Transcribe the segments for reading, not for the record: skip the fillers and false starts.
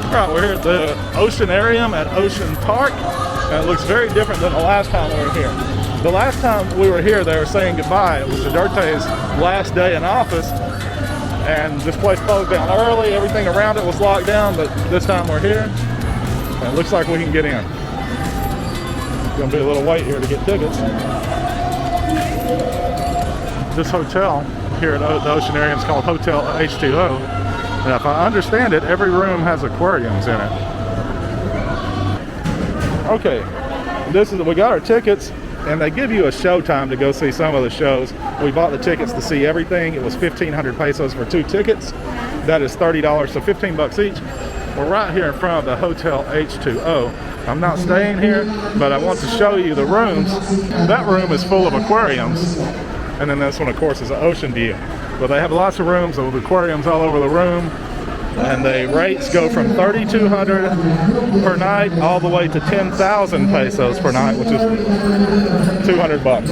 All right, we're here at the Oceanarium at Ocean Park, and it looks very different than the last time we were here. The last time we were here, they were saying goodbye. It was Duterte's last day in office, and this place closed down early. Everything around it was locked down, but this time we're here, and it looks like we can get in. It's gonna be a little wait here to get tickets. This hotel here at the Oceanarium is called Hotel H2O. And if I understand it, every room has aquariums in it. Okay, we got our tickets, and they give you a show time to go see some of the shows. We bought the tickets to see everything. It was 1,500 pesos for 2 tickets. That is $30, so 15 bucks each. We're right here in front of the Hotel H2O. I'm not staying here, but I want to show you the rooms. That room is full of aquariums, and then this one, of course, is an ocean view. But they have lots of rooms with aquariums all over the room, and the rates go from 3,200 per night all the way to 10,000 pesos per night, which is 200 bucks.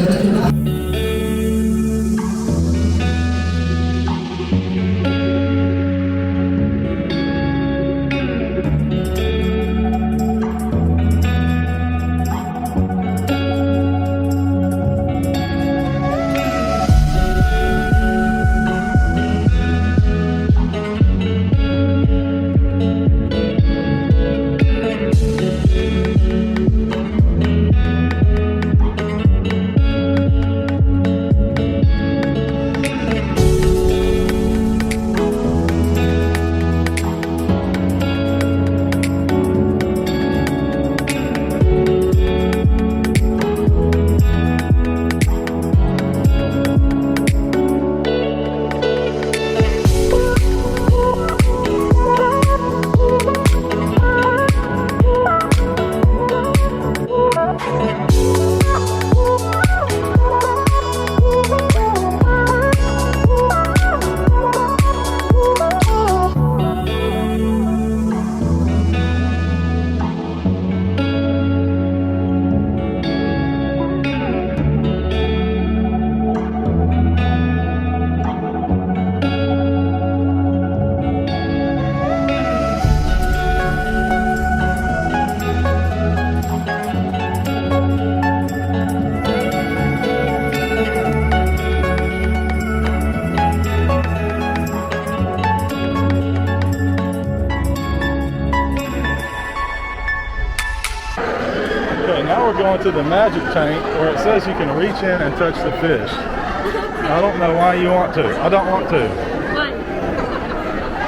Going to the magic tank where it says you can reach in and touch the fish. I don't know why you want to. I don't want to. Why?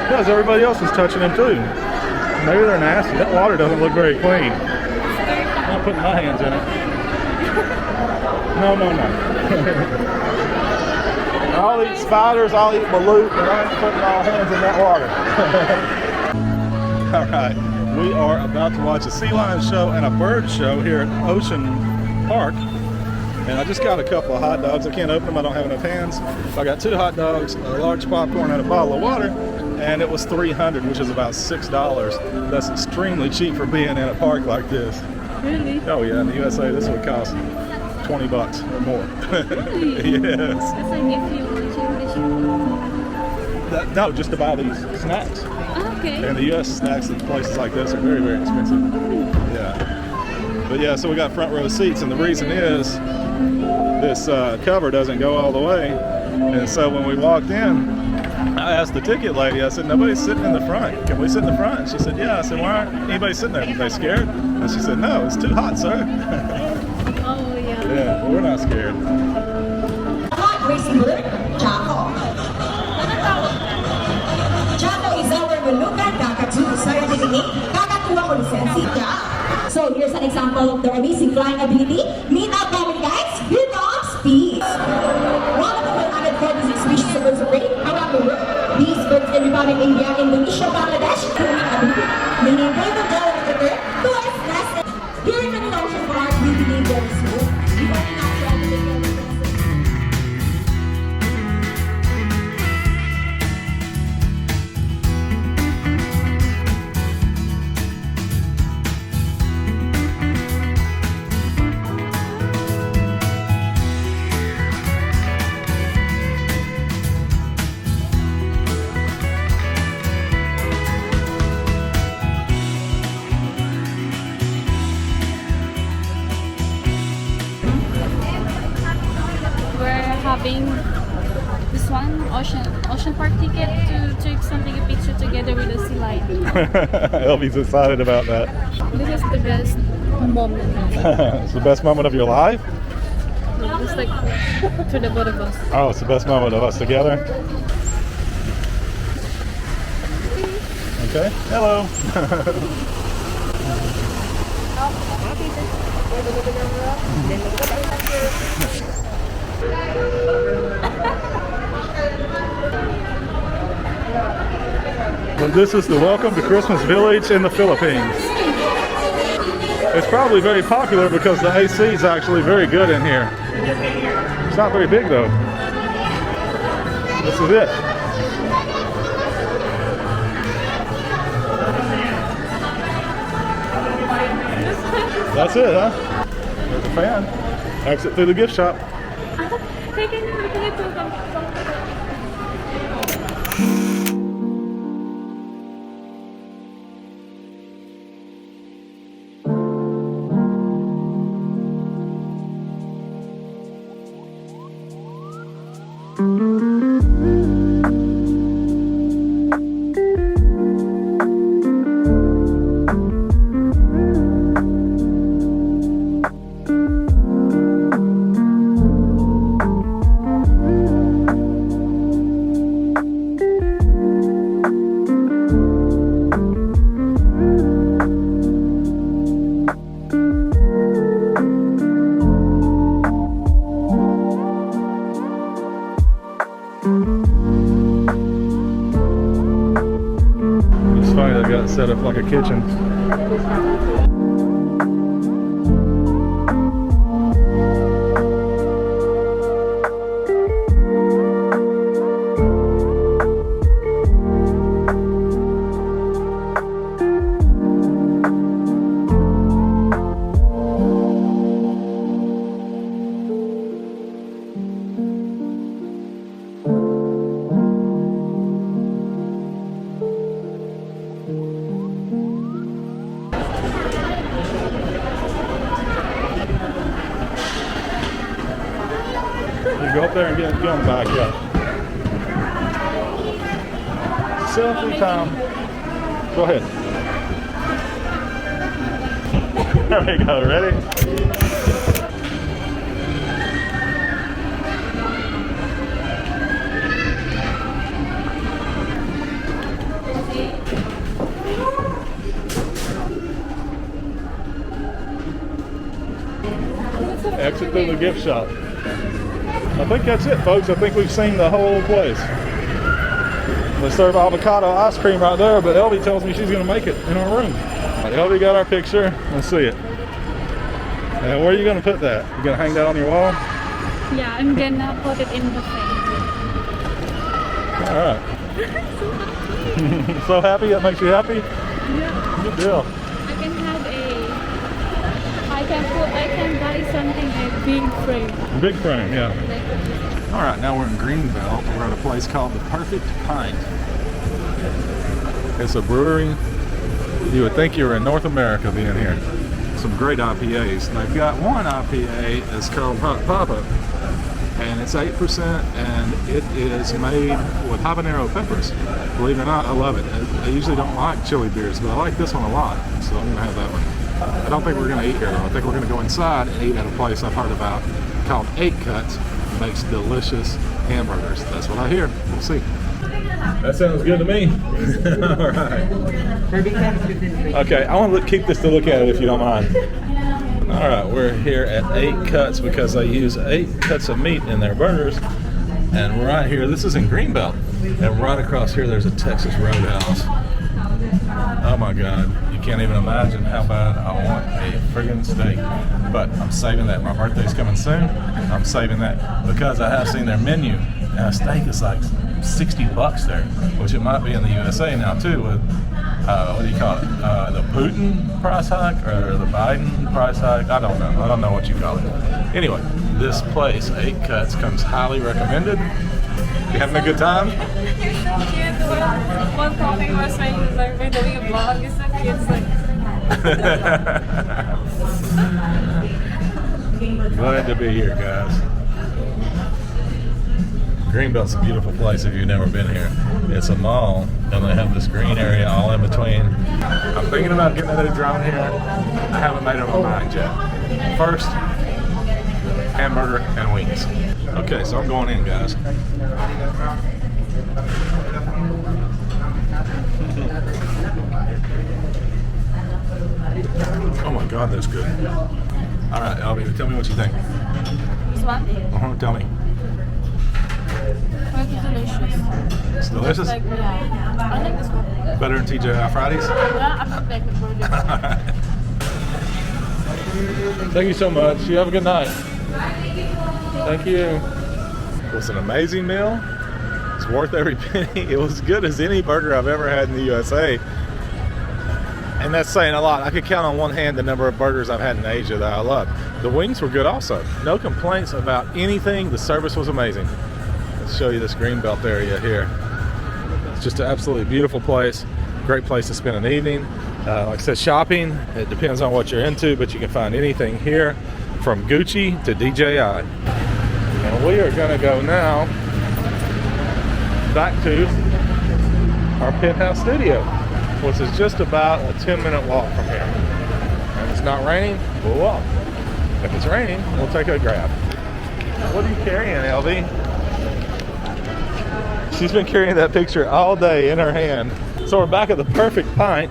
Because everybody else is touching them too. Maybe they're nasty. That water doesn't look very clean. I'm not putting my hands in it. No. I'll eat spiders, I'll eat balut, but I ain't putting my hands in that water. All right. We are about to watch a sea lion show and a bird show here at Ocean Park. And I just got a couple of hot dogs. I can't open them, I don't have enough hands. I got 2 hot dogs, a large popcorn, and a bottle of water. And it was $300, which is about $6. That's extremely cheap for being in a park like this. Really? Oh yeah, in the USA this would cost 20 bucks or more. Really? Yes. That's like if you watching the show. No, just to buy these snacks. Okay. And the US snacks at places like this are very, very expensive. Yeah. But yeah, so we got front row seats, and the reason is this cover doesn't go all the way. And so when we walked in, I asked the ticket lady, I said, nobody's sitting in the front. Can we sit in the front? And she said, yeah. I said, why aren't anybody sitting there? Are they scared? And she said, no, it's too hot, sir. Oh, yeah. Yeah, we're not scared. Racing bird, Chaco. Chaco is our Malukan Kakatu. Sorry, Kakatuwa ko lisensi. So here's an example of their amazing flying ability. Meet our common guides, here comes Speed. One of the 146 species of birds of prey around the world. These birds can be found in India, Indonesia, Bangladesh, meaning they will go over there to us less. Here in Manila Ocean Park, we believe there is hope. We only have to elevate the having this one ocean park ticket to take something a picture together with the sea lion. Elby's excited about that. This is the best moment. It's the best moment of your life? It's like to the both of us. Oh, it's the best moment of us together. Okay, hello. Well, this is the Welcome to Christmas Village in the Philippines. It's probably very popular because the AC is actually very good in here. It's not very big though. This is it. That's it, huh? There's a fan. Exit through the gift shop. It's funny they got it set up like a kitchen. You go up there and get on the back, yeah. Selfie time. Go ahead. There we go, ready? Exit through the gift shop. I think that's it, folks. I think we've seen the whole place. They serve avocado ice cream right there, but Elby tells me she's going to make it in her room. Elby got our picture. Let's see it. And where are you going to put that? You going to hang that on your wall? Yeah, I'm gonna put it in the frame. All right. So happy? That makes you happy? Yeah. Good deal. I can buy something a big frame. Big frame, yeah. All right, now we're in Greenbelt. We're at a place called The Perfect Pint. It's a brewery. You would think you were in North America being here. Some great IPAs. They've got one IPA that's called Hot Papa, and it's 8%, and it is made with habanero peppers. Believe it or not, I love it. I usually don't like chili beers, but I like this one a lot, so I'm gonna have that one. I don't think we're going to eat here though. I think we're going to go inside and eat at a place I've heard about called 8 Cuts. Makes delicious hamburgers. That's what I hear. We'll see. That sounds good to me. All right. Okay, I want to keep this to look at it if you don't mind. All right, we're here at 8 Cuts because they use 8 cuts of meat in their burgers. And right here, this is in Greenbelt. And right across here, there's a Texas Roadhouse. Oh my God. Can't even imagine how bad I want a friggin' steak, but I'm saving that. My birthday's coming soon. I'm saving that because I have seen their menu, and a steak is like $60 there, which it might be in the USA now too. With what do you call it? The Putin price hike or the Biden price hike? I don't know. I don't know what you call it. Anyway, this place, 8 Cuts, comes highly recommended. You having a good time? You're so cute. One comment was saying like we're doing a vlog. It's so cute. It's like glad to be here, guys. Greenbelt's a beautiful place if you've never been here. It's a mall, and they have this green area all in between. I'm thinking about getting a new drone here. I haven't made up my mind yet. First, hamburger and wings. Okay, so I'm going in, guys. Oh my God, that's good. All right, Albie, tell me what you think. This one? Tell me. It's delicious. It's delicious? Like, yeah. I like this one. Better than TGI Fridays? Yeah, I'm not like the burger. Thank you so much. You have a good night. Thank you. It was an amazing meal. It's worth every penny. It was as good as any burger I've ever had in the USA. And that's saying a lot. I could count on one hand the number of burgers I've had in Asia that I love. The wings were good also. No complaints about anything. The service was amazing. Let's show you this Greenbelt area here. It's just an absolutely beautiful place. Great place to spend an evening. Like I said, shopping, it depends on what you're into, but you can find anything here from Gucci to DJI. And we are gonna go now back to our penthouse studio, which is just about a 10-minute walk from here. And if it's not raining, we'll walk. If it's raining, we'll take a grab. What are you carrying, LV? She's been carrying that picture all day in her hand. So we're back at the Perfect Pint.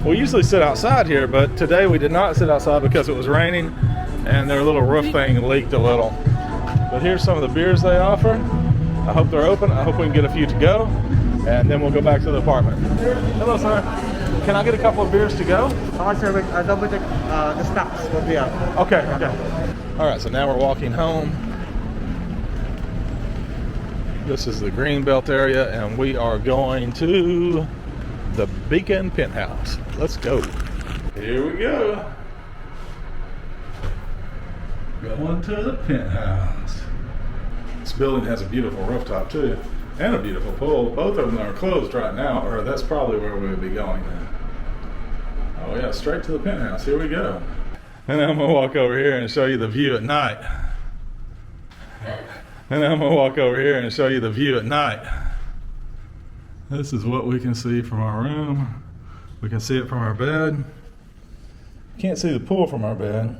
We usually sit outside here, but today we did not sit outside because it was raining and their little roof thing leaked a little. But here's some of the beers they offer. I hope they're open. I hope we can get a few to go, and then we'll go back to the apartment. Hello, sir. Can I get a couple of beers to go? Sir, double check the stocks will be out. Okay, okay. All right, so now we're walking home. This is the Greenbelt area, and we are going to the Beacon Penthouse. Let's go. Here we go. Going to the penthouse. This building has a beautiful rooftop too, and a beautiful pool. Both of them are closed right now, or that's probably where we would be going then. Oh yeah, straight to the penthouse. Here we go. And I'm gonna walk over here and show you the view at night. And I'm gonna walk over here and show you the view at night. This is what we can see from our room. We can see it from our bed. Can't see the pool from our bed.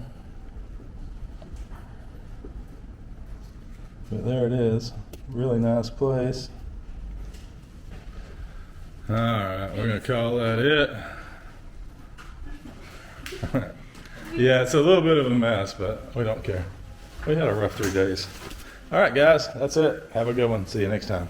But there it is. Really nice place. All right, we're gonna call that it. Yeah, it's a little bit of a mess, but we don't care. We had a rough 3 days. All right, guys, that's it. Have a good one. See you next time.